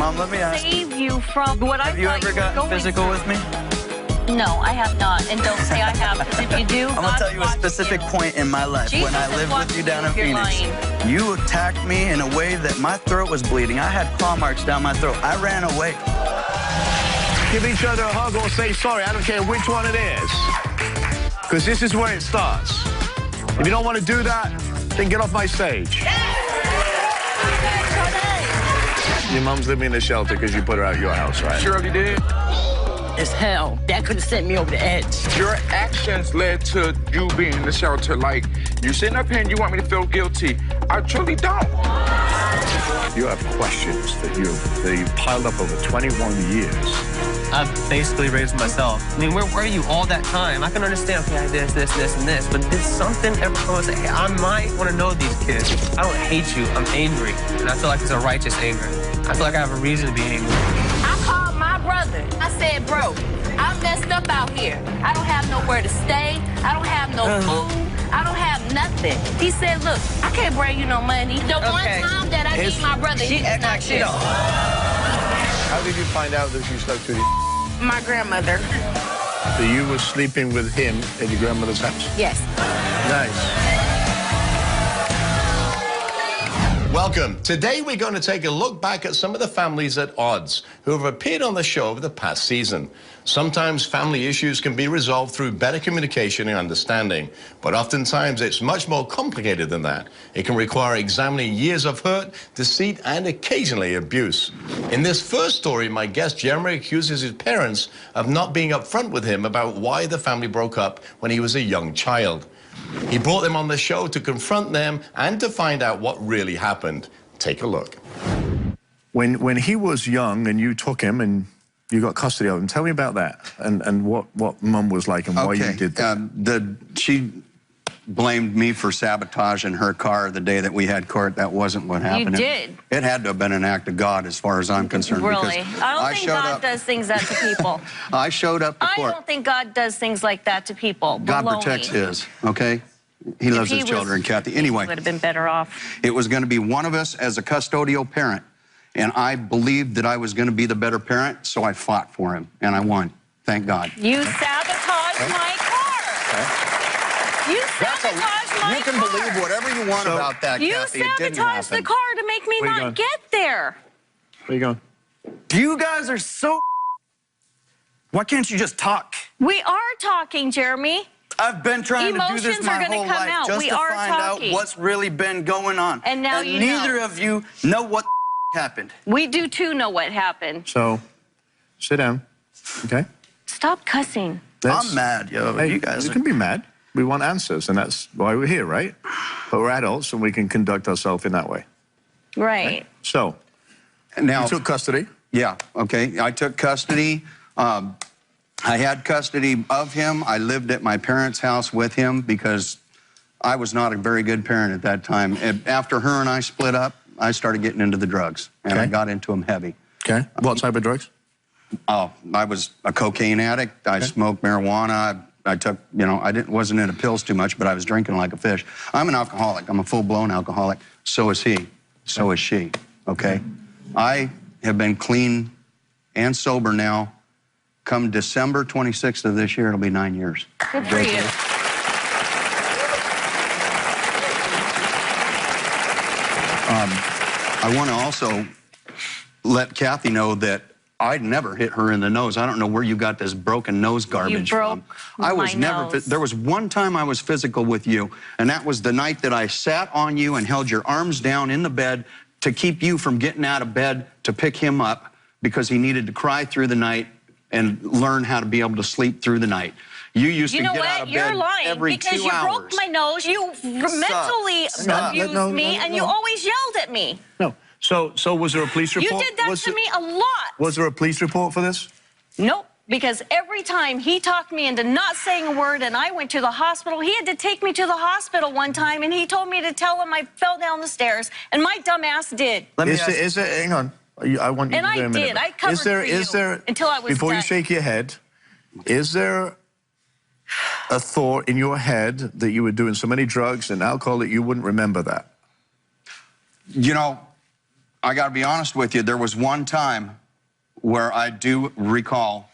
Mom, let me ask save you from what I have you ever gotten physical with me? No, I have not. And don't say I have, because if you do, I'm going to tell you a specific point in my life. When I lived with you down in Phoenix, you attacked me in a way that my throat was bleeding. I had claw marks down my throat. I ran away. Give each other a hug or say sorry. I don't care which one it is. Because this is where it starts. If you don't want to do that, then get off my stage. Your mom's living in a shelter because you put her out of your house, right? Surely did. As hell. That could have sent me over the edge. Your actions led to you being in the shelter. Like, you sitting up here and you want me to feel guilty. I truly don't. You have questions that you piled up over 21 years. I've basically raised myself. I mean, where were you all that time? I can understand, okay, I did this, and this, but did something ever come and say, hey, I might want to know these kids. I don't hate you, I'm angry, and I feel like it's a righteous anger. I feel like I have a reason to be angry. I called my brother. I said, bro, I'm messed up out here. I don't have nowhere to stay. I don't have no food. I don't have nothing. He said, look, I can't bring you no money. The one time that I need my brother, he was not there. How did you find out that you slept with My grandmother. So you were sleeping with him at your grandmother's house? Yes. Nice. Welcome. Today we're going to take a look back at some of the families at odds who have appeared on the show over the past season. Sometimes family issues can be resolved through better communication and understanding, but oftentimes it's much more complicated than that. It can require examining years of hurt, deceit, and occasionally abuse. In this first story, my guest Jeremy accuses his parents of not being upfront with him about why the family broke up when he was a young child. He brought them on the show to confront them and to find out what really happened. Take a look. When he was young and you took him and you got custody of him, tell me about that and what Mum was like and why you did that. She blamed me for sabotaging her car the day that we had court. That wasn't what happened. You did. It had to have been an act of God as far as I'm concerned. Really? I don't think God does things that to people. I showed up to court. I don't think God does things like that to people. God protects his, okay? He loves his children, Kathy. Anyway. He would have been better off. It was going to be one of us as a custodial parent, and I believed that I was going to be the better parent, so I fought for him, and I won. Thank God. You sabotaged my car. You sabotaged my car. You can believe whatever you want about that, Kathy. You sabotaged the car to make me not get there. Where you going? You guys are so... Why can't you just talk? We are talking, Jeremy. I've been trying to do this my whole life just to find out what's really been going on. And now you neither of you know what happened. We do too know what happened. So, sit down, okay? Stop cussing. I'm mad, yo. Hey, you guys can be mad. We want answers, and that's why we're here, right? But we're adults, and we can conduct ourselves in that way. Right. So, now you took custody? Yeah, okay. I took custody. I had custody of him. I lived at my parents' house with him because I was not a very good parent at that time. And after her and I split up, I started getting into the drugs, and I got into them heavy. Okay. What type of drugs? Oh, I was a cocaine addict. I smoked marijuana. I took, you know, wasn't into pills too much, but I was drinking like a fish. I'm an alcoholic. I'm a full-blown alcoholic. So is he. So is she, okay? I have been clean and sober now. Come December 26th of this year, it'll be 9 years. Good for you. I want to also let Kathy know that I'd never hit her in the nose. I don't know where you got this broken nose garbage from. I was never. There was one time I was physical with you, and that was the night that I sat on you and held your arms down in the bed to keep you from getting out of bed to pick him up because he needed to cry through the night and learn how to be able to sleep through the night. You used to get out of bed every 2 hours. Because you broke my nose, you mentally abused me, and you always yelled at me. No. So was there a police report? You did that to me a lot. Was there a police report for this? Nope. Because every time he talked me into not saying a word and I went to the hospital, he had to take me to the hospital one time and he told me to tell him I fell down the stairs, and my dumb ass did. Hang on. I want you to do a minute. And I did. I covered for you until I was before done. You shake your head, is there a thought in your head that you were doing so many drugs and alcohol that you wouldn't remember that? You know, I got to be honest with you, there was one time where I do recall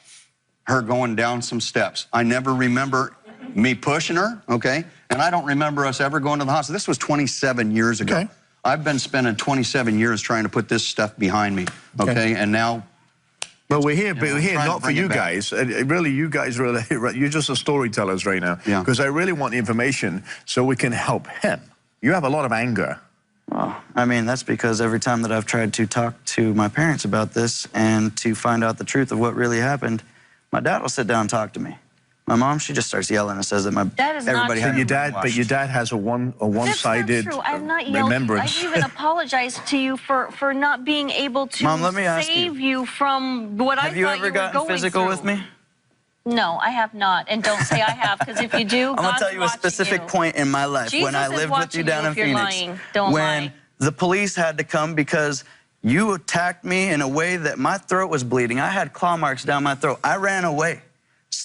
her going down some steps. I never remember me pushing her, okay? And I don't remember us ever going to the hospital. This was 27 years ago. Okay. I've been spending 27 years trying to put this stuff behind me, okay? And now... But we're here, not for you guys. Really, you guys, you're just the storytellers right now. Yeah. Because I really want the information so we can help him. You have a lot of anger. Well, I mean, that's because every time that I've tried to talk to my parents about this and to find out the truth of what really happened, my dad will sit down and talk to me. My mom, she just starts yelling and says that everybody had but your dad has a one-sided That's not true. I'm not yelling. remembrance. I even apologized to you for not being able to Mom, let me ask save you from what I thought you were going through. Have you ever gotten physical with me? No, I have not. And don't say I have, because if you do, I'm going to tell you a specific point in my life when I lived with you down in Phoenix. When the police had to come because you attacked me in a way that my throat was bleeding. I had claw marks down my throat. I ran away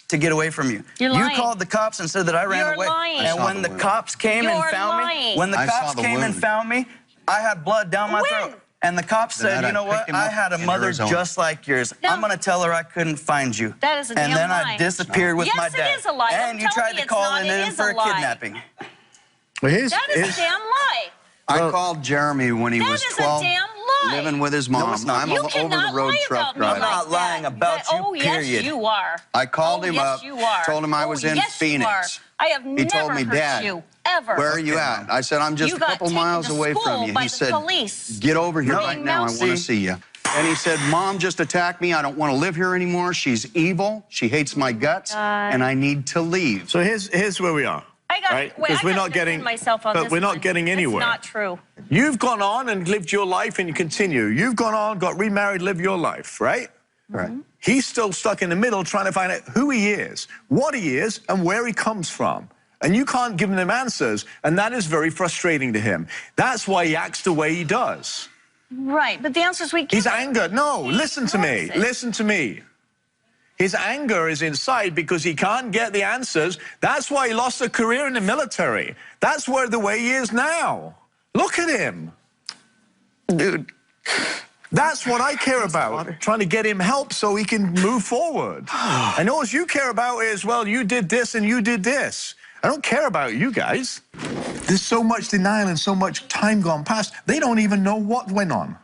to get away from you. You're lying. You called the cops and said that I ran away. Lying. And when the cops came and found me, when the cops came and found me, I had blood down my throat. And the cops said, you know what, I had a mother just like yours. No. I'm going to tell her I couldn't find you. That is a damn lie. And then I disappeared with my dad. Yes, it is a lie. And you tried to call in for a kidnapping. Well, that is a damn lie. I called Jeremy when he was 12, that is a damn lie. living with his mom. I'm an over-the-road truck driver. I'm not lying about you, period. Yes, you are. I called him up, told him I was in Phoenix. I have he told me, hurt Dad, you, ever. Where are you at? I said, I'm just a couple miles away from you. He said, get over here right now. I want to see you. And he said, Mom just attacked me. I don't want to live here anymore. She's evil. She hates my guts. And I need to leave. So here's where we are. Because we're not getting anywhere. It's not true. You've gone on and lived your life, and you continue. You've gone on, got remarried, lived your life, right? Right. He's still stuck in the middle trying to find out who he is, what he is, and where he comes from. And you can't give him answers, and that is very frustrating to him. That's why he acts the way he does. Right, but the answer is we can't. He's angered. No, listen to me. Listen to me. His anger is inside because he can't get the answers. That's why he lost a career in the military. That's where the way he is now. Look at him. Dude. That's what I care about, trying to get him help so he can move forward. And all you care about is, well, you did this and you did this. I don't care about you guys. There's so much denial and so much time gone past, they don't even know what went on.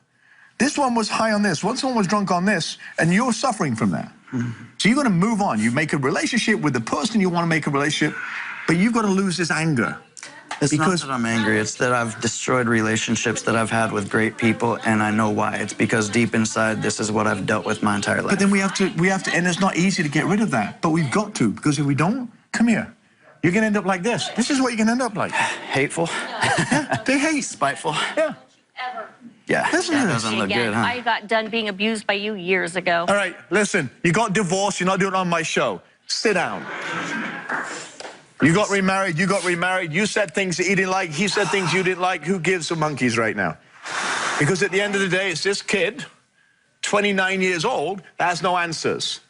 This one was high on this, one was drunk on this, and you're suffering from that. So you're going to move on. You make a relationship with the person you want to make a relationship, but you've got to lose this anger. It's not that I'm angry. It's that I've destroyed relationships that I've had with great people, and I know why. It's because deep inside, this is what I've dealt with my entire life. But then we have to, and it's not easy to get rid of that, but we've got to, because if we don't, come here. You're going to end up like this. This is what you're going to end up like. Hateful. Yeah, they hate. Spiteful. Yeah. Yeah, that doesn't look good, huh? I got done being abused by you years ago. All right, listen, you got divorced, you're not doing it on my show. Sit down. You got remarried, you said things that he didn't like, he said things you didn't like. Who gives the monkeys right now? Because at the end of the day, it's this kid, 29 years old, that has no answers.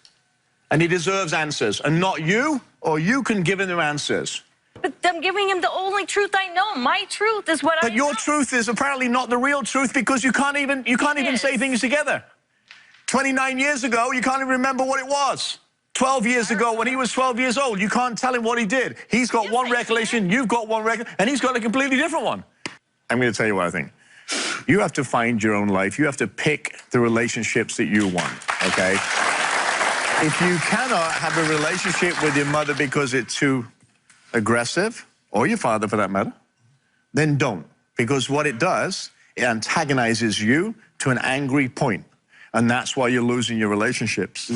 And he deserves answers. And not you, or you can give him the answers. But I'm giving him the only truth I know. My truth is what I know. But your truth is apparently not the real truth because you can't even say things together. 29 years ago, you can't even remember what it was. 12 years ago, when he was 12 years old, you can't tell him what he did. He's got one recollection, you've got one recollection, and he's got a completely different one. I'm going to tell you what I think. You have to find your own life. You have to pick the relationships that you want, okay? If you cannot have a relationship with your mother because it's too aggressive, or your father for that matter, then don't. Because what it does, it antagonizes you to an angry point. And that's why you're losing your relationships.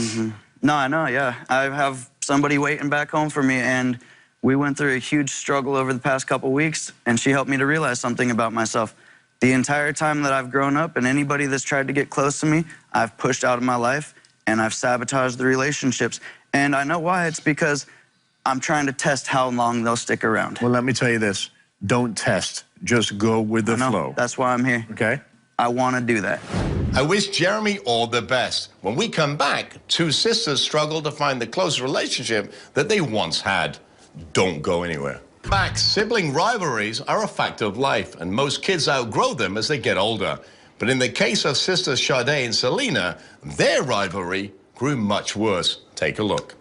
No, I know, yeah. I have somebody waiting back home for me, and we went through a huge struggle over the past couple weeks, and she helped me to realize something about myself. The entire time that I've grown up, and anybody that's tried to get close to me, I've pushed out of my life, and I've sabotaged the relationships. And I know why. It's because I'm trying to test how long they'll stick around. Well, let me tell you this. Don't test. Just go with the flow. That's why I'm here. Okay? I want to do that. I wish Jeremy all the best. When we come back, two sisters struggle to find the close relationship that they once had. Don't go anywhere. Back, sibling rivalries are a fact of life, and most kids outgrow them as they get older. But in the case of sisters Sade and Selena, their rivalry grew much worse. Take a look.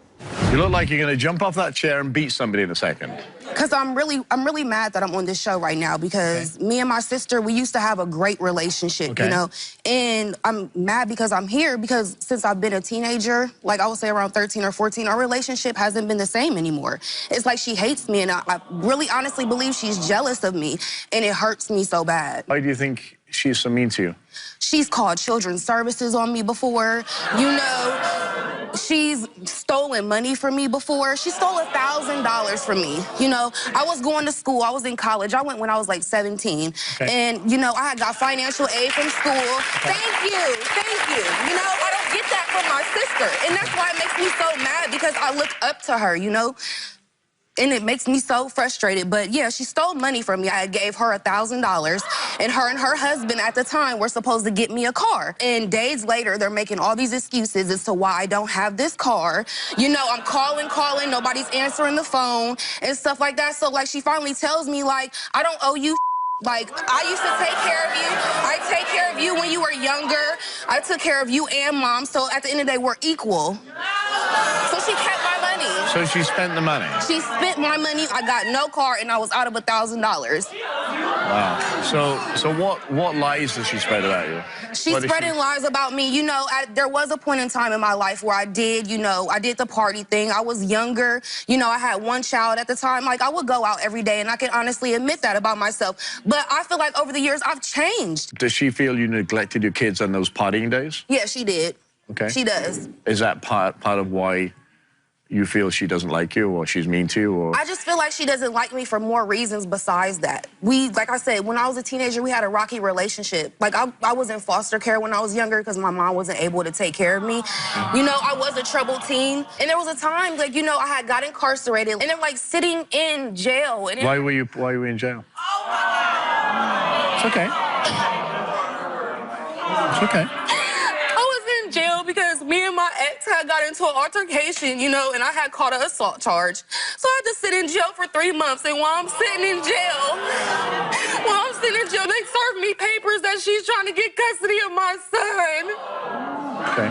You look like you're going to jump off that chair and beat somebody in a second. Because I'm really mad that I'm on this show right now because me and my sister, we used to have a great relationship, you know? And I'm mad because I'm here because since I've been a teenager, like I would say around 13 or 14, our relationship hasn't been the same anymore. It's like she hates me and I really honestly believe she's jealous of me and it hurts me so bad. Why do you think she's so mean to you? She's called children's services on me before, you know? She's stolen money from me before. She stole $1,000 from me. You know, I was going to school. I was in college. I went when I was like 17. And, you know, I had got financial aid from school. Thank you. Thank you. You know, I don't get that from my sister. And that's why it makes me so mad because I look up to her, you know? And it makes me so frustrated. But yeah, she stole money from me. I gave her $1,000, and her husband at the time were supposed to get me a car. And days later, they're making all these excuses as to why I don't have this car. You know, I'm calling, nobody's answering the phone and stuff like that. So like she finally tells me like, I don't owe you. Like, I used to take care of you. I take care of you when you were younger. I took care of you and Mom. So at the end of the day, we're equal. So she kept my money. So she spent the money? She spent my money. I got no car, and I was out of $1,000. Wow. So what lies does she spread about you? She's spreading lies about me. You know, there was a point in time in my life where I did, you know, I did the party thing. I was younger. You know, I had one child at the time. Like, I would go out every day, and I can honestly admit that about myself. But I feel like over the years, I've changed. Does she feel you neglected your kids on those partying days? Yeah, she did. Okay. She does. Is that part of why you feel she doesn't like you or she's mean to you? Or? I just feel like she doesn't like me for more reasons besides that. Like I said, when I was a teenager, we had a rocky relationship. Like, I was in foster care when I was younger because my mom wasn't able to take care of me. You know, I was a troubled teen. And there was a time, like, you know, I had got incarcerated. And then, like, sitting in jail. And why were you in jail? It's okay. It's okay. Jail because me and my ex had got into an altercation, you know, and I had caught an assault charge. So I had to sit in jail for 3 months, and while I'm sitting in jail, they served me papers that she's trying to get custody of my son. Okay.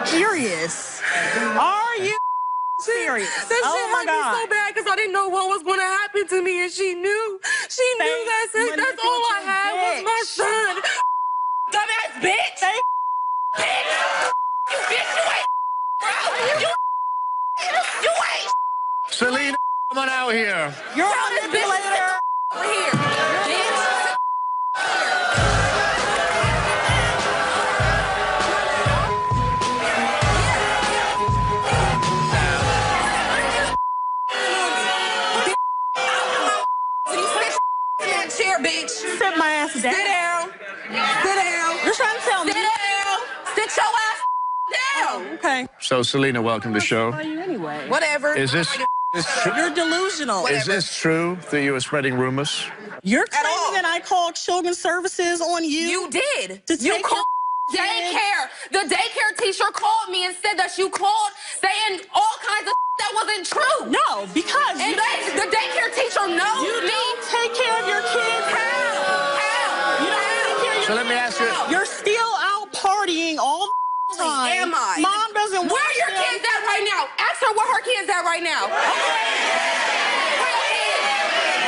Serious? Are you serious? That shit hurt me so bad because I didn't know what was going to happen to me, and she knew. She knew that. That's all I had was my son. Dumbass bitch! Bitch! You bitch, you ain't, bro! You ain't! Selena, come on out here. You're a manipulator. Over here, bitch. You sit chair, bitch. Sit my ass down. Sit down. Sit down. You're trying to tell me? Sit down. Sit your ass down. Okay. So, Selena, welcome to the show. How are you anyway? Whatever. Is this true? You're delusional. Is this true that you were spreading rumors? You're claiming that I called children's services on you? You did. You called daycare. The daycare teacher called me and said that you called saying all kinds of that wasn't true. No, because and the daycare teacher knows you don't take care of your kids. How? You don't take care of your So let me ask you. You're still out partying all the time. Am I? Mom doesn't. Where are your kids at right now? Ask her where her kids at right now.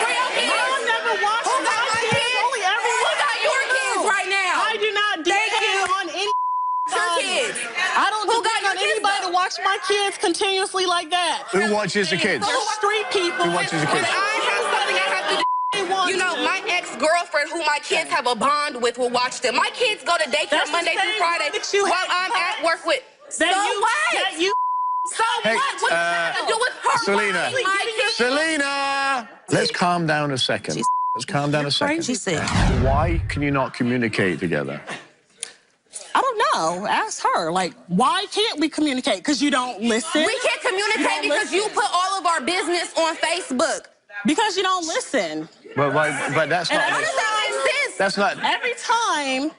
Where your kids? Mom never watched my kids. Only every Who got your kids right now? I do not depend on any your kids. I don't depend on anybody to watch my kids continuously like that. Who watches the kids? They're street people. Who watches the kids? I have something I have to do. You know, my ex-girlfriend, who my kids have a bond with, will watch them. My kids go to daycare Monday through Friday while I'm at work with. So what? So Hey, what? What does that have to do with her? Selena. Selena! Let's calm down a second. Let's calm down a second. She said. Why can you not communicate together? I don't know. Ask her. Like, why can't we communicate? Because you don't listen. We can't communicate because you put all of our business on Facebook. Because you don't listen. But that's not. That's not. Every time.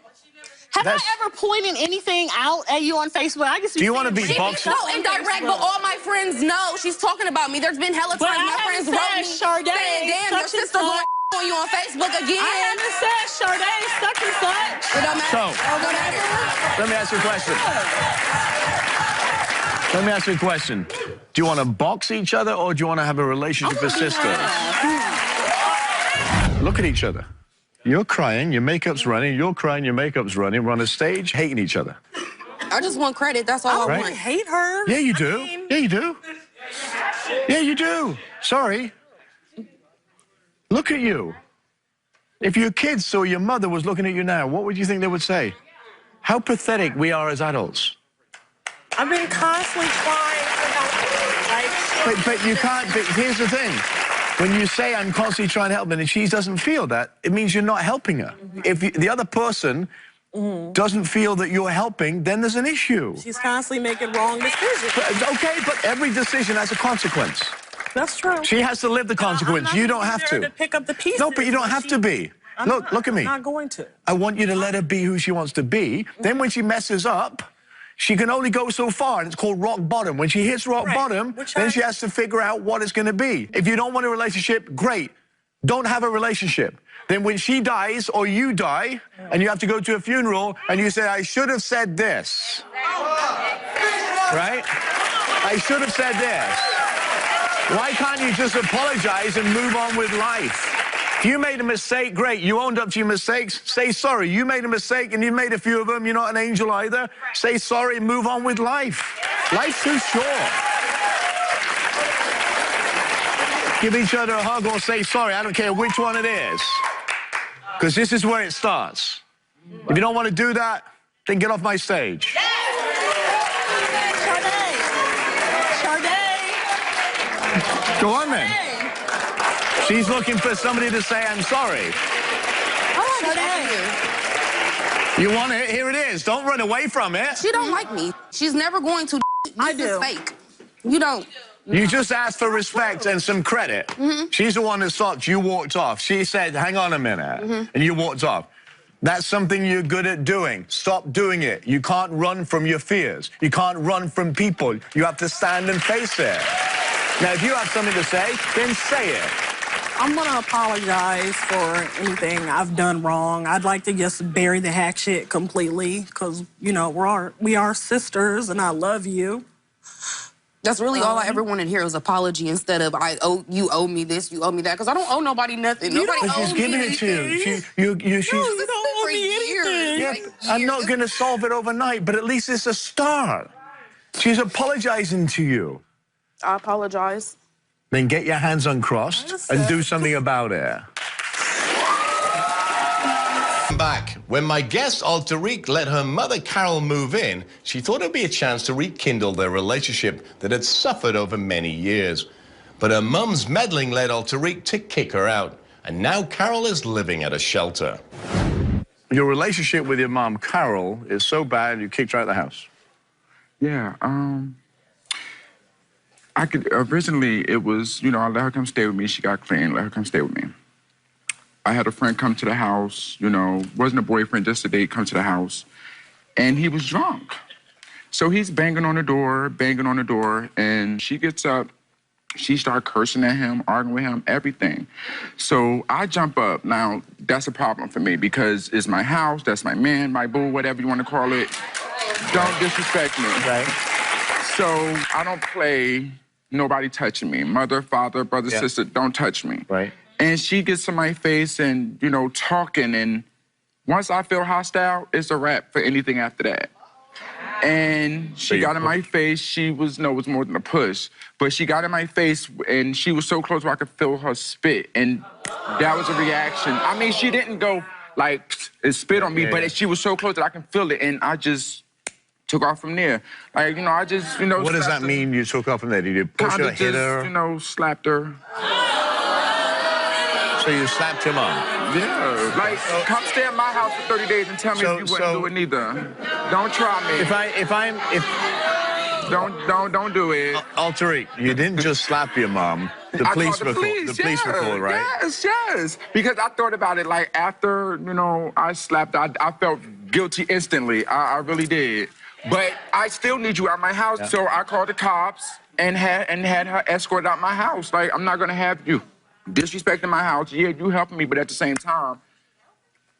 Have I ever pointed anything out at you on Facebook? I guess. Do you want to be boxed? So indirect, but all my friends know she's talking about me. There's been hella times my friends wrote me saying, "Damn, your sister going on you on Facebook again. I haven't said Sade such and such. It don't matter. So, Or whatever. let me ask you a question. Let me ask you a question. Do you want to box each other or do you want to have a relationship as sisters? Look at each other. You're crying, your makeup's running, you're crying, your makeup's running. We're on a stage hating each other. I just want credit. That's all I Right? want. Hate her. Yeah, you do. Yeah, you do. Yeah, you do. Sorry. Look at you. If your kids saw your mother was looking at you now, what would you think they would say? How pathetic we are as adults. I've been constantly trying to help her. But you can't, but here's the thing. When you say I'm constantly trying to help her and she doesn't feel that, it means you're not helping her. If the other person doesn't feel that you're helping, then there's an issue. She's constantly making wrong decisions. Okay, but every decision has a consequence. That's true. She has to live the consequence. You don't have to. Pick up the pieces. No, but you don't have to be. Look at me. I'm not going to. I want you to let her be who she wants to be. Then when she messes up, she can only go so far, and it's called rock bottom. When she hits rock bottom, then she has to figure out what it's going to be. If you don't want a relationship, great. Don't have a relationship. Then when she dies or you die, and you have to go to a funeral, and you say, I should have said this. Right? I should have said this. Why can't you just apologize and move on with life? If you made a mistake, great. You owned up to your mistakes. Say sorry. You made a mistake and you made a few of them. You're not an angel either. Say sorry and move on with life. Life's too short. Give each other a hug or say sorry. I don't care which one it is. Because this is where it starts. If you don't want to do that, then get off my stage. Go on, then. She's looking for somebody to say, I'm sorry. You want it? Here it is. Don't run away from it. She don't like me. She's never going to. I This do. is fake. You don't. You just asked for respect and some credit. She's the one that stopped. You walked off. She said, hang on a minute. And you walked off. That's something you're good at doing. Stop doing it. You can't run from your fears. You can't run from people. You have to stand and face it. Now, if you have something to say, then say it. I'm gonna apologize for anything I've done wrong. I'd like to just bury the hack shit completely, because, you know, we are sisters and I love you. That's really all I ever wanted to hear was apology instead of you owe me this, you owe me that, because I don't owe nobody nothing. Nobody owes She's me giving it to anything. you. You don't owe me anything. Yeah, Like, I'm not years. going to solve it overnight, but at least it's a start. She's apologizing to you. I apologize. Then get your hands uncrossed and do something about it. Back. When my guest Altarique let her mother Carol move in, she thought it'd be a chance to rekindle their relationship that had suffered over many years. But her mum's meddling led Altarique to kick her out, and now Carol is living at a shelter. Your relationship with your mom, Carol, is so bad you kicked her out of the house. Yeah, I could, originally it was, you know, I let her come stay with me. She got clean, let her come stay with me. I had a friend come to the house, you know, wasn't a boyfriend, just a date, come to the house, and he was drunk. So he's banging on the door, and she gets up, she started cursing at him, arguing with him, everything. So I jump up. Now, that's a problem for me because it's my house, that's my man, my boo, whatever you want to call it. Don't disrespect me. Right. So I don't play nobody touching me. Mother, father, brother, sister, don't touch me. Right. And she gets in my face and, you know, talking. And once I feel hostile, it's a wrap for anything after that. And she got in my face. She was, no, it was more than a push. But she got in my face and she was so close where I could feel her spit. And that was a reaction. I mean, she didn't go like and spit on me, but she was so close that I can feel it. And I just took off from there. Like, you know, I just, you know. What does that mean, you took off from there? Did you push her, hit her? You know, slapped her. So you slapped him up? Yeah. Like, come stay at my house for 30 days and tell me if you wouldn't do it neither. Don't try me. Don't do it. Altarique, you didn't just slap your mom. The police were called, right? Yes. Because I thought about it, like, after, you know, I slapped, I felt guilty instantly. I really did. But I still need you at my house, so I called the cops and had her escorted out my house. Like, I'm not gonna have you. disrespecting my house. Yeah, you helping me, but at the same time,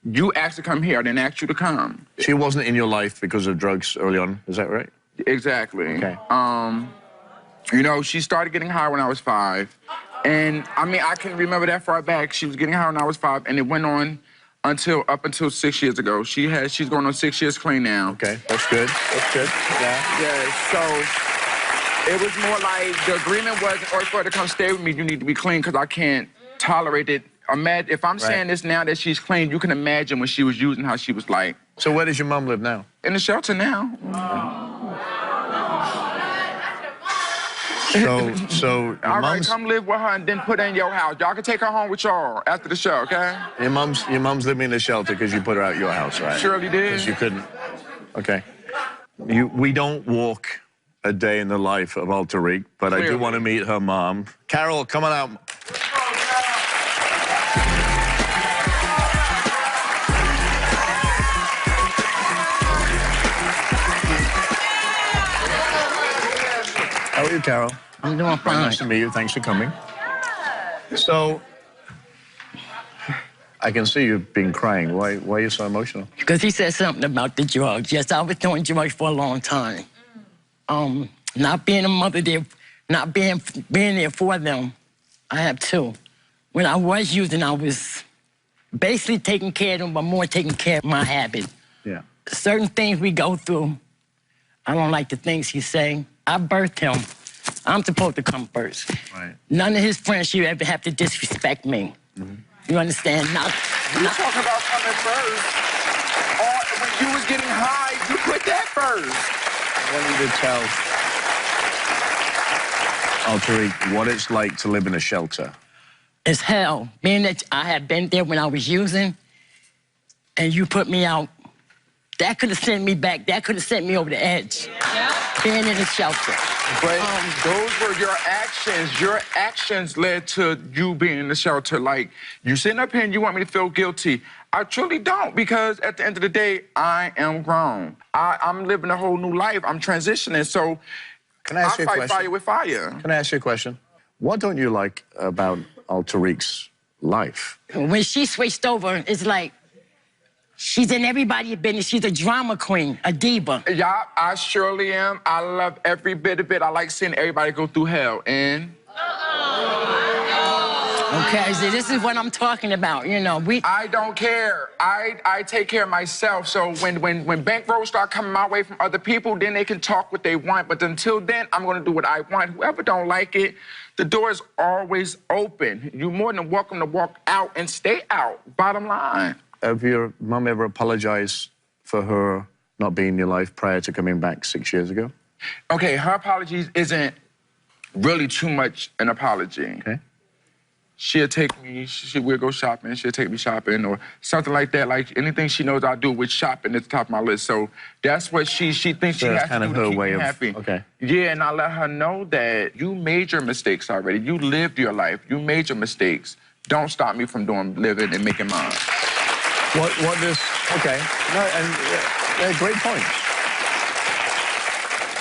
you asked to come here. I didn't ask you to come. She wasn't in your life because of drugs early on. Is that right? Exactly. Okay. You know, she started getting high when I was 5. And, I mean, I can remember that far back. She was getting high when I was 5, and it went on up until 6 years ago. She's going on 6 years clean now. Okay, that's good. That's good. Yeah. Yeah, so it was more like the agreement was, in order for her to come stay with me, you need to be clean because I can't tolerate it. If I'm saying this now that she's clean, you can imagine when she was using how she was like. So where does your mom live now? In the shelter now. So all right, come live with her and then put her in your house. Y'all can take her home with y'all after the show, okay? Your mom's living in the shelter because you put her out your house, right? Surely did. Because you couldn't. Okay. We don't walk a day in the life of Altarique, but I do want to meet her mom. Carol, come on out. How are you, Carol? I'm doing fine. Nice to meet you. Thanks for coming. So, I can see you've been crying. Why are you so emotional? Because he said something about the drugs. Yes, I was doing drugs for a long time. Not being a mother there, not being there for them. I have 2. When I was using, I was basically taking care of them, but more taking care of my habit. Yeah. Certain things we go through, I don't like the things he's saying. I birthed him. I'm supposed to come first. Right. None of his friends should ever have to disrespect me. You understand? You talking about coming first. Or when you was getting high, you put that first. I want you to tell Altarique what it's like to live in a shelter. It's hell. Being that I had been there when I was using, and you put me out, that could have sent me back. That could have sent me over the edge. Yeah. Being in a shelter. But those were your actions. Your actions led to you being in the shelter. Like, you sitting up here and you want me to feel guilty. I truly don't, because at the end of the day, I am grown. I'm living a whole new life. I'm transitioning, so Can I ask you a fight question? fire with fire. Can I ask you a question? What don't you like about Altarique's life? When she switched over, it's like, she's in everybody's business. She's a drama queen, a diva. Yeah, I surely am. I love every bit of it. I like seeing everybody go through hell. And okay, so this is what I'm talking about. You know, I don't care. I take care of myself. So when bankrolls start coming my way from other people, then they can talk what they want. But until then, I'm gonna do what I want. Whoever don't like it, the door is always open. You're more than welcome to walk out and stay out. Bottom line. Have your mom ever apologized for her not being in your life prior to coming back 6 years ago? Okay, her apologies isn't really too much an apology. Okay. She'll take me, we'll go shopping, she'll take me shopping or something like that. Like anything she knows I do with shopping at the top of my list. So that's what she thinks she has to do to keep me happy. Okay. Yeah, and I let her know that you made your mistakes already. You lived your life. You made your mistakes. Don't stop me from living and making mine. What does, okay, no, and they're great points.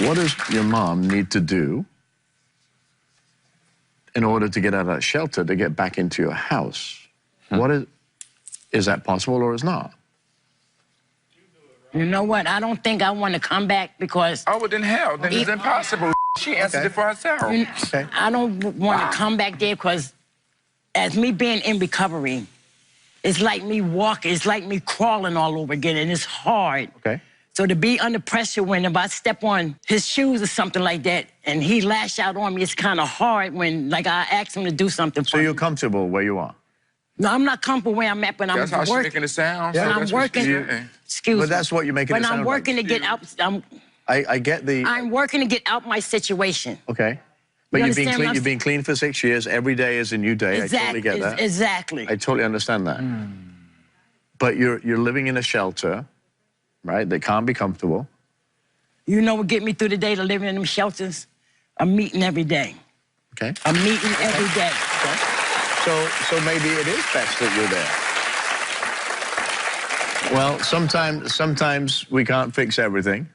What does your mom need to do in order to get out of that shelter to get back into your house? What is that possible or is not? You know what? I don't think I want to come back because... Oh, well, then hell, then it's impossible. She answered it for herself. Okay. I don't want to come back there because as me being in recovery, it's like me walking, it's like me crawling all over again, and it's hard. Okay. So to be under pressure when if I step on his shoes or something like that, and he lash out on me, it's kind of hard when, like, I ask him to do something for me. So you're comfortable where you are? No, I'm not comfortable where I'm at, but I'm working. That's how she's making it sound. Yeah, So I'm working. Excuse me. But that's what you're making it sound But I'm working to get out. I get the... I'm working to get out my situation. Okay. But you've been clean for 6 years. Every day is a new day. Exactly. I totally get that. Exactly. I totally understand that. But you're living in a shelter, right, that can't be comfortable. You know what get me through the day to living in them shelters? A meeting every day. Okay. A meeting every day. Okay. So maybe it is best that you're there. Well, sometimes we can't fix everything.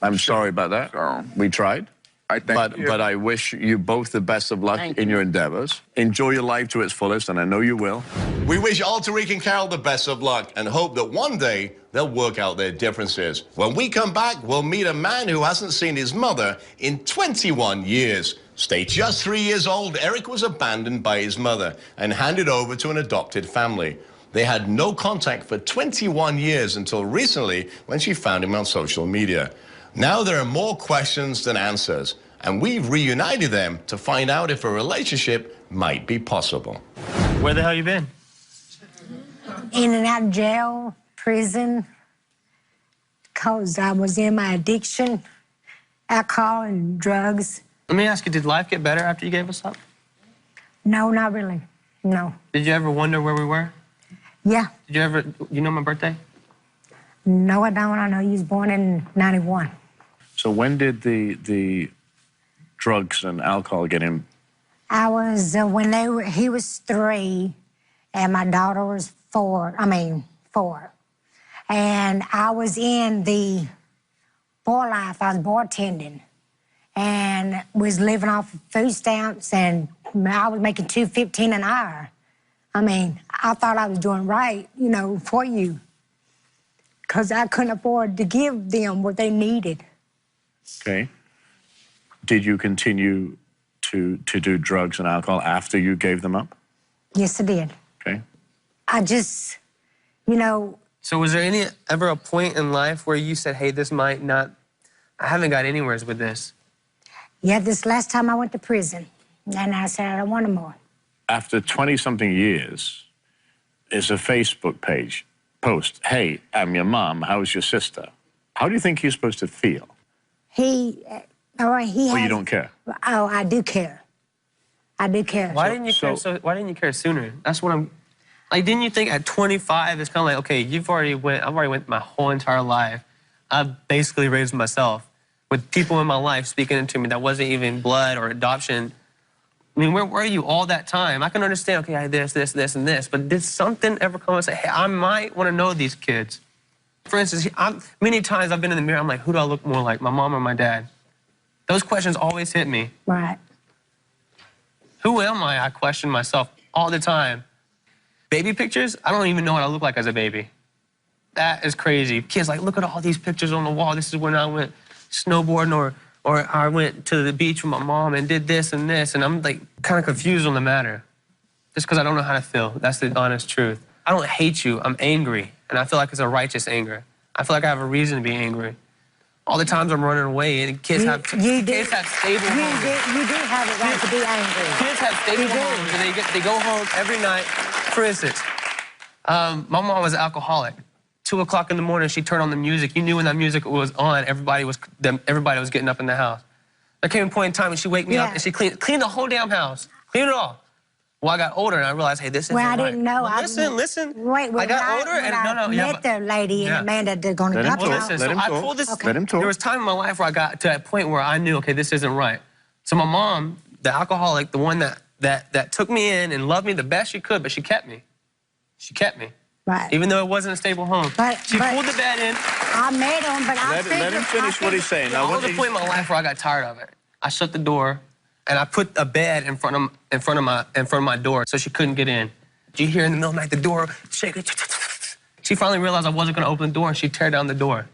I'm sorry about that. We tried. I thank you. But I wish you both the best of luck in your endeavors. Enjoy your life to its fullest, and I know you will. We wish all Tariq and Carol the best of luck and hope that one day they'll work out their differences. When we come back, we'll meet a man who hasn't seen his mother in 21 years. Stay just 3 years old, Eric was abandoned by his mother and handed over to an adopted family. They had no contact for 21 years until recently when she found him on social media. Now there are more questions than answers, and we've reunited them to find out if a relationship might be possible. Where the hell you been? In and out of jail, prison, because I was in my addiction, alcohol and drugs. Let me ask you, did life get better after you gave us up? No, not really, no. Did you ever wonder where we were? Yeah. Did you ever, you know my birthday? No, I don't. I know you was born in 91. So when did the drugs and alcohol get him? I was, he was 3, and my daughter was 4. And I was in the bar life. I was bartending and was living off of food stamps, and I was making $2.15 an hour. I mean, I thought I was doing right, you know, for you, because I couldn't afford to give them what they needed. Okay. Did you continue to do drugs and alcohol after you gave them up? Yes, I did. Okay. I just, you know. So was there ever a point in life where you said, hey, this might not, I haven't got anywhere with this? Yeah, this last time I went to prison, and I said I don't want no more. After 20-something years, is a Facebook page post, hey, I'm your mom, how's your sister? How do you think he's supposed to feel? Or you don't care? Oh, I do care. I do care. Why didn't you care? Why didn't you care sooner? That's what I'm. Like, didn't you think at 25 it's kind of like, okay, I've already went my whole entire life. I've basically raised myself with people in my life speaking into me that wasn't even blood or adoption. I mean, where were you all that time? I can understand, okay, I had this, and this, but did something ever come and say, hey, I might want to know these kids? For instance, many times I've been in the mirror, I'm like, who do I look more like, my mom or my dad? Those questions always hit me. Right. Who am I? I question myself all the time. Baby pictures, I don't even know what I look like as a baby. That is crazy. Kids like, look at all these pictures on the wall. This is when I went snowboarding or I went to the beach with my mom and did this, and I'm like kind of confused on the matter. Just because I don't know how to feel. That's the honest truth. I don't hate you, I'm angry. And I feel like it's a righteous anger. I feel like I have a reason to be angry. All the times I'm running away, and kids have stable homes. You do have a right to be angry. Kids have stable homes, and they go home every night. For instance, my mom was an alcoholic. 2 o'clock in the morning, she turned on the music. You knew when that music was on, everybody was getting up in the house. There came a point in time when she wake me up and she cleaned the whole damn house. Cleaned it all. Well, I got older and I realized, hey, this isn't right. Well, I didn't know. Well, listen. Wait, I got older and I met the lady and the man that they're going to Let him talk. There was time in my life where I got to that point where I knew, okay, this isn't right. So my mom, the alcoholic, the one that took me in and loved me the best she could, but she kept me. She kept me. Right. Even though it wasn't a stable home. She pulled the bed in. I met him, but let him finish what he's saying. Now, there was a point in my life where I got tired of it. I shut the door and I put a bed in front of my door so she couldn't get in. You hear in the middle of the night the door shake. She finally realized I wasn't going to open the door, and she'd tear down the door.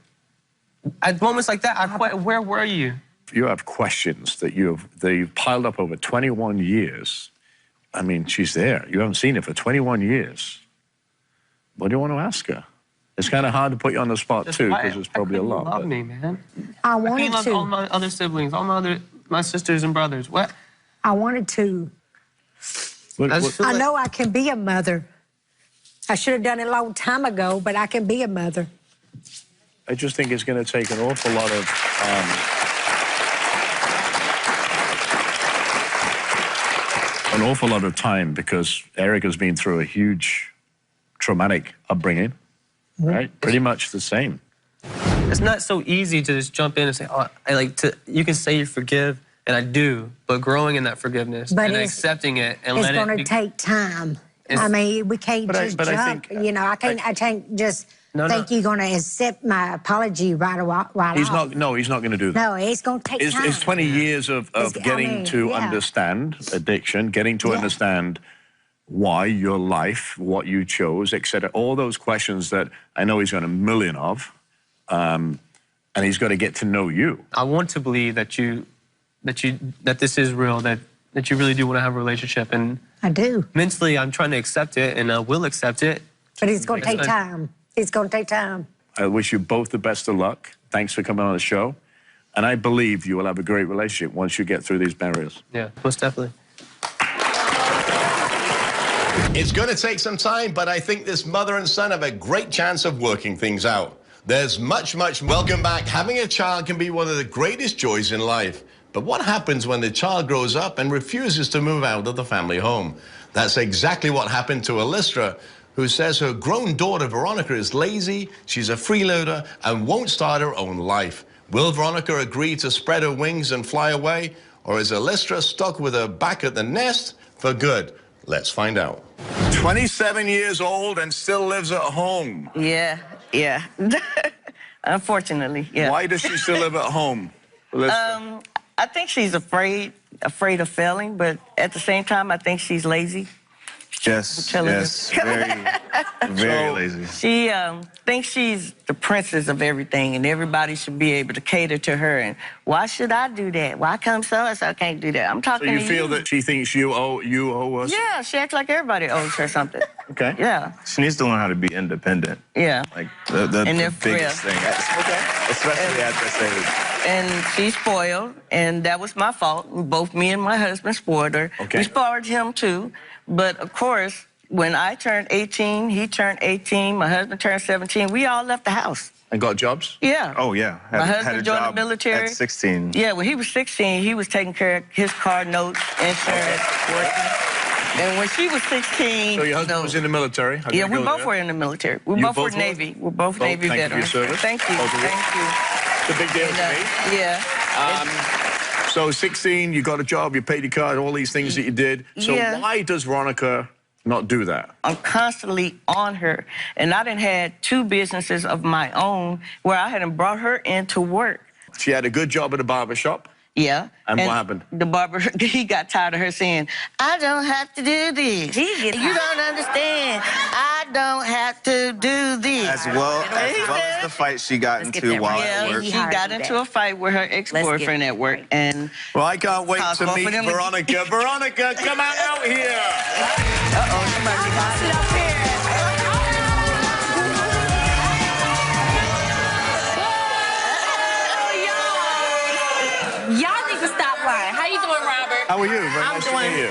At moments like that, where were you? You have questions that you've piled up over 21 years. I mean, she's there. You haven't seen her for 21 years. What do you want to ask her? It's kind of hard to put you on the spot, too, because it's probably a lot. Love me, man. I wanted to. All my other siblings, my sisters and brothers. What? I wanted to. I know I can be a mother. I should have done it a long time ago, but I can be a mother. I just think it's going to take an awful lot of time, because Eric has been through a huge traumatic upbringing, right? Pretty much the same. It's not so easy to just jump in and say, oh, you can say you forgive, and I do, but growing in that forgiveness and accepting it and letting it... It's going to take time. I mean, we can't just jump. You know, I can't just think you're going to accept my apology right off. He's not going to do that. No, it's going to take time. It's 20 years of getting to understand addiction, getting to understand why your life, what you chose, etc. All those questions that I know he's got a million of, and he's got to get to know you. I want to believe that this is real, that you really do want to have a relationship, and I do. Mentally, I'm trying to accept it, and I will accept it. But it's going to take time. It's going to take time. I wish you both the best of luck. Thanks for coming on the show. And I believe you will have a great relationship once you get through these barriers. Yeah, most definitely. It's going to take some time, but I think this mother and son have a great chance of working things out. There's much welcome back. Having a child can be one of the greatest joys in life. But what happens when the child grows up and refuses to move out of the family home? That's exactly what happened to Alyssa, who says her grown daughter, Veronica, is lazy, she's a freeloader, and won't start her own life. Will Veronica agree to spread her wings and fly away? Or is Alyssa stuck with her back at the nest for good? Let's find out. 27 years old and still lives at home. Yeah. Unfortunately, yeah. Why does she still live at home? I think she's afraid of failing, but at the same time, I think she's lazy. Yes, very lazy. She thinks she's the princess of everything, and everybody should be able to cater to her. And why should I do that? Why come so-and-so can't do that? I'm talking to you. So you feel that she thinks you owe us? Yeah, she acts like everybody owes her something. Okay. Yeah. She needs to learn how to be independent. Yeah. Like the biggest thing. Okay. Especially at this age. And she's spoiled, and that was my fault. Both me and my husband spoiled her. Okay. We spoiled him too. But of course, when I turned 18, he turned 18, my husband turned 17, we all left the house. And got jobs? Yeah. Oh, yeah. My husband joined the military. At 16. Yeah, when he was 16, he was taking care of his car notes, insurance, working. And when she was 16... So your husband was in the military? Yeah, we both were in the military. We both were Navy. We're both Navy veterans. Thank you for your service. Thank you. Thank you. It's a big deal to me. Yeah. So 16, you got a job, you paid your card, all these things that you did. So why does Veronica not do that? I'm constantly on her. And I done had 2 businesses of my own where I hadn't brought her in to work. She had a good job at a barber shop? Yeah. And what happened? The barber, he got tired of her saying, I don't have to do this. You don't understand. I don't have to do this. As well as the fight she got into while at work. He got into a fight with her ex-boyfriend at work. And well, I can't wait to meet Veronica. Veronica, come on out here. Uh-oh, she might be hot. Y'all need to stop lying. How you doing, Robert? How are you? Very nice to meet you.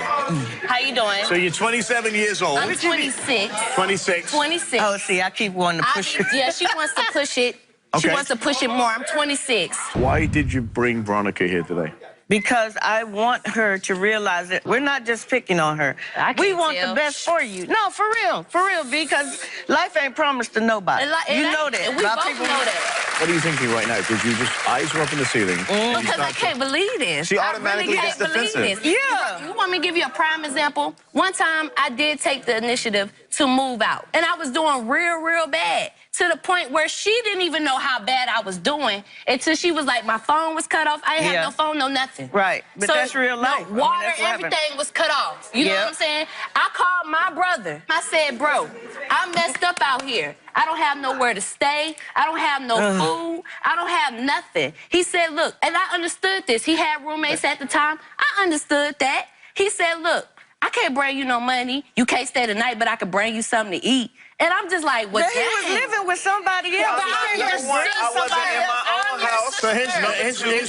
How you doing? So you're 27 years old. I'm 26. 26. 26. Oh, see, I keep wanting to push it. Yeah, she wants to push it. She wants to push it more. I'm 26. Why did you bring Veronica here today? Because I want her to realize that we're not just picking on her. We want the best for you. No, for real, because life ain't promised to nobody. You know that. We both know that. What are you thinking right now? Because you just, eyes are up in the ceiling. Because I can't believe this. She automatically gets defensive. Yeah. You want me to give you a prime example? One time, I did take the initiative to move out. And I was doing real bad. To the point where she didn't even know how bad I was doing until she was like, my phone was cut off. I ain't have no phone, no nothing. Right, but so, that's real life. No, water, everything was cut off. You know what I'm saying? I called my brother. I said, bro, I'm messed up out here. I don't have nowhere to stay. I don't have no food. I don't have nothing. He said, look, and I understood this. He had roommates at the time. I understood that. He said, look, I can't bring you no money. You can't stay the night, but I can bring you something to eat. And I'm just like, what? He was living with somebody else. I wasn't in my own house. So here's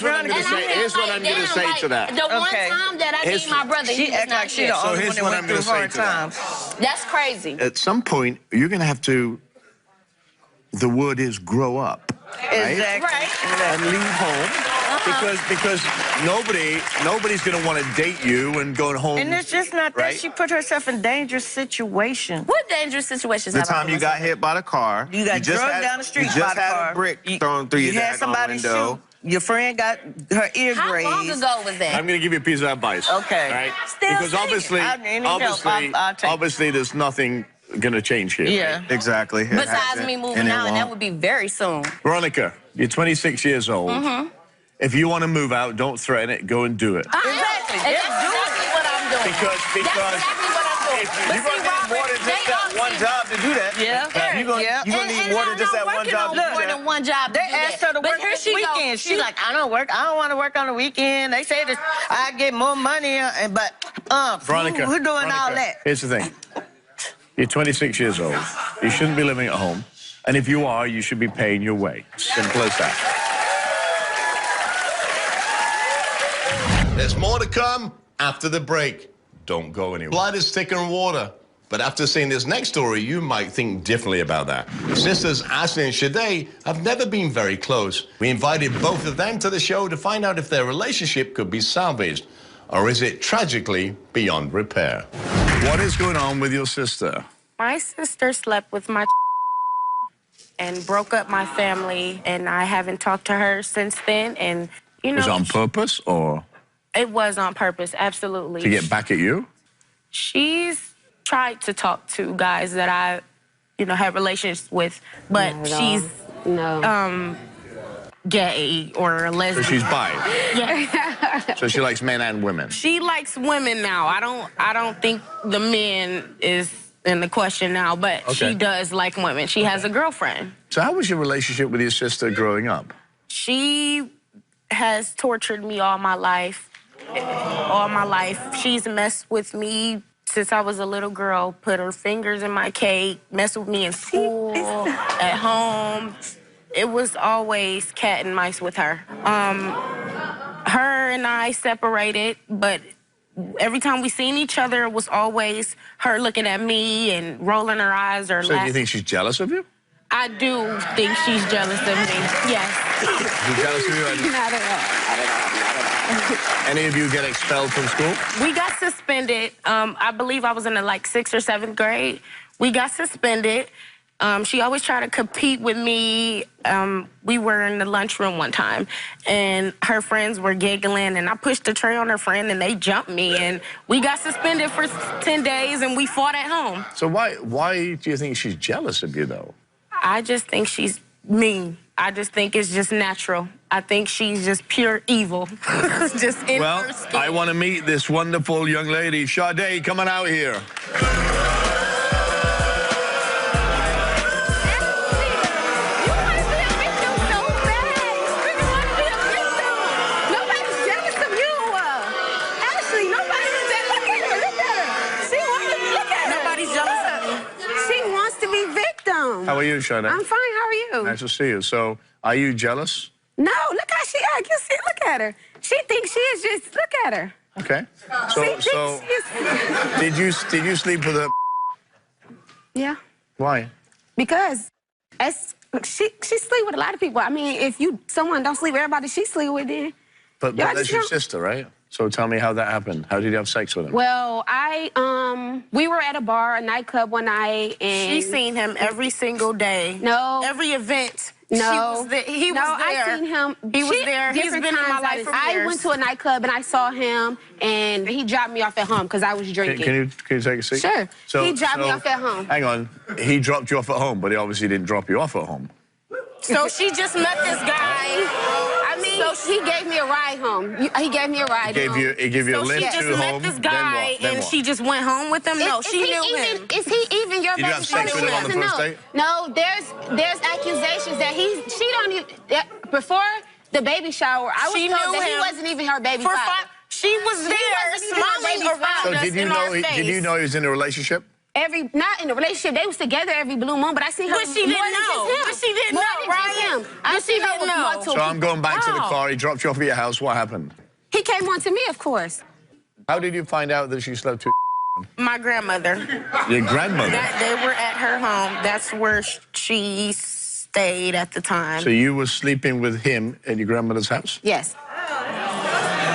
what I'm going to say. Here's what I'm going to say to that. The one time that I need my brother, he was not here. So here's what I'm going to say to that. That's crazy. At some point, you're going to have to, the word is grow up. Right? Exactly. And leave home. Because nobody's going to want to date you and go home. And it's just not that. She put herself in dangerous situations. What dangerous situations? The time you got hit by the car. You got drugged down the street by the car. You just had a brick thrown through your window. Your friend got her ear grazed. How long ago was that? I'm going to give you a piece of advice. Okay. Right? Still because obviously there's nothing going to change here. Yeah. Right? Exactly. Besides me moving out, and that would be very soon. Veronica, you're 26 years old. Mm-hmm. If you want to move out, don't threaten it. Go and do it. Exactly. And that's exactly what I'm doing. Because that's exactly what I'm doing. But You're going to need more than just that one job to do that. Yeah. You're going to need more than just that one job to do more that. than one job. They asked her to work this weekend. She's like, I don't work. I don't want to work on the weekend. They say that I get more money, but Veronica, who's doing all that? Here's the thing. You're 26 years old. You shouldn't be living at home. And if you are, you should be paying your way. Simple as that. There's more to come after the break. Don't go anywhere. Blood is thicker than water. But after seeing this next story, you might think differently about that. Sisters Ashley and Shade have never been very close. We invited both of them to the show to find out if their relationship could be salvaged, or is it tragically beyond repair? What is going on with your sister? My sister slept with my and broke up my family, and I haven't talked to her since then. And, you know... Was it on purpose, or...? It was on purpose, absolutely. To get back at you? She's tried to talk to guys that I, had relations with, but she's gay or lesbian. So she's bi? Yeah. So she likes men and women? She likes women now. I don't think the men is in the question now, but she does like women. She has a girlfriend. So how was your relationship with your sister growing up? She has tortured me all my life. All my life. She's messed with me since I was a little girl, put her fingers in my cake, messed with me in school, at home. It was always cat and mice with her. Her and I separated, but every time we seen each other, it was always her looking at me and rolling her eyes or So do you think she's jealous of you? I do think she's jealous of me, yes. She's jealous of you? Not at all. Any of you get expelled from school? We got suspended. I believe I was in the 6th or 7th grade. We got suspended. She always tried to compete with me. We were in the lunchroom one time, and her friends were giggling, and I pushed the tray on her friend, and they jumped me, and we got suspended for 10 days, and we fought at home. So why do you think she's jealous of you, though? I just think she's mean. I just think it's just natural. I think she's just pure evil. Just in her skin. I want to meet this wonderful young lady. Sade, come on out here. How are you, Sade? I'm fine. How are you? Nice to see you. So, are you jealous? No, look how she acts. You see, look at her. She thinks she is just, look at her. Okay. So did you sleep with her? Yeah. Why? Because she sleep with a lot of people. I mean, if someone don't sleep with everybody she sleep with, then. But that's your sister, right? So tell me how that happened. How did you have sex with him? Well, we were at a bar, a nightclub one night, and... She seen him every single day. No. Every event. No. He was there. I seen him. He was there. He's been in my life for years. I went to a nightclub, and I saw him, and he dropped me off at home because I was drinking. Can you take a seat? Sure. He dropped me off at home. Hang on. He dropped you off at home, but he obviously didn't drop you off at home. So she just met this guy. So he gave me a ride home. He gave me a ride home. He gave you a lift to home. She just met this guy, and she just went home with him? No, she knew him. Is he even your Did you have sex with him on the first date? No, there's accusations that she don't even... Before the baby shower, I was told that he wasn't even her baby father. She was there smiling around us in our face. Did you know he was in a relationship? Not in a relationship. They was together every blue moon, but I seen her But she didn't know. But she didn't know, right? I seen her with multiple. So I'm going back to the car. He dropped you off at your house. What happened? He came on to me, of course. How did you find out that she slept with my grandmother? Your grandmother? They were at her home. That's where she stayed at the time. So you were sleeping with him at your grandmother's house? Yes.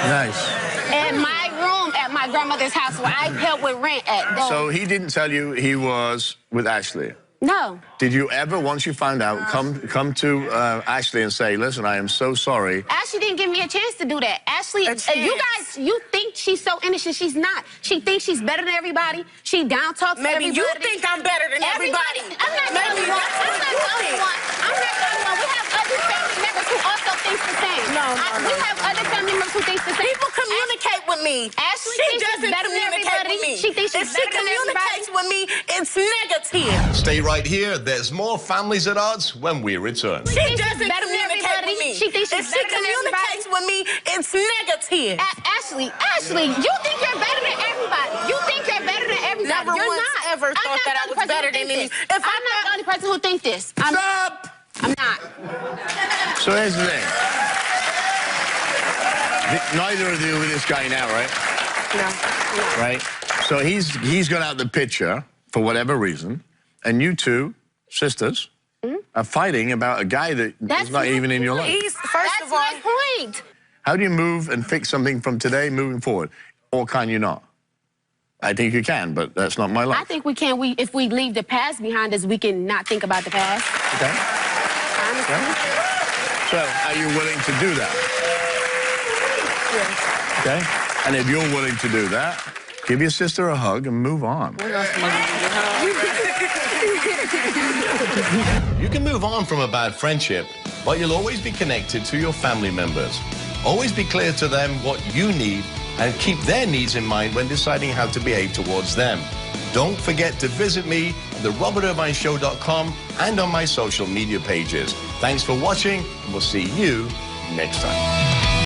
Nice. And my room at my grandmother's house where I helped with rent at. So he didn't tell you he was with Ashley? No. Did you ever, once you found out, come to Ashley and say, listen, I am so sorry? Ashley didn't give me a chance to do that. Ashley, you guys, you think she's so innocent. She's not. She thinks she's better than everybody. She down talks everybody. Maybe you think I'm better than everybody. I'm not the only one. I'm not the only one. I'm not the only one. We have other family members who also think the same. We have other family members who think the same. People communicate with me. Ashley thinks she's better than everybody. She thinks she's better than everybody. If she communicates with me, it's negative. Stay right here. There's more Families at Odds when we return. She doesn't communicate with me. She thinks she's better than everybody. If she communicates with me, it's negative. Ashley, you think you're better than everybody. You think you're better than everybody. Never once ever thought that I was better than any. I'm not the only person who thinks this. Stop! I'm not. So here's the thing. Neither of you with this guy now, right? No. Right? So he's got out the picture for whatever reason, and you two, sisters, are fighting about a guy that is not even in your life. First of all, that's my point. How do you move and fix something from today moving forward? Or can you not? I think you can, but that's not my life. I think we can. If we leave the past behind us, we can not think about the past. Okay. So, are you willing to do that? Yes. Okay. And if you're willing to do that, give your sister a hug and move on. You can move on from a bad friendship, but you'll always be connected to your family members. Always be clear to them what you need and keep their needs in mind when deciding how to behave towards them. Don't forget to visit me at therobertirvineshow.com and on my social media pages. Thanks for watching, and we'll see you next time.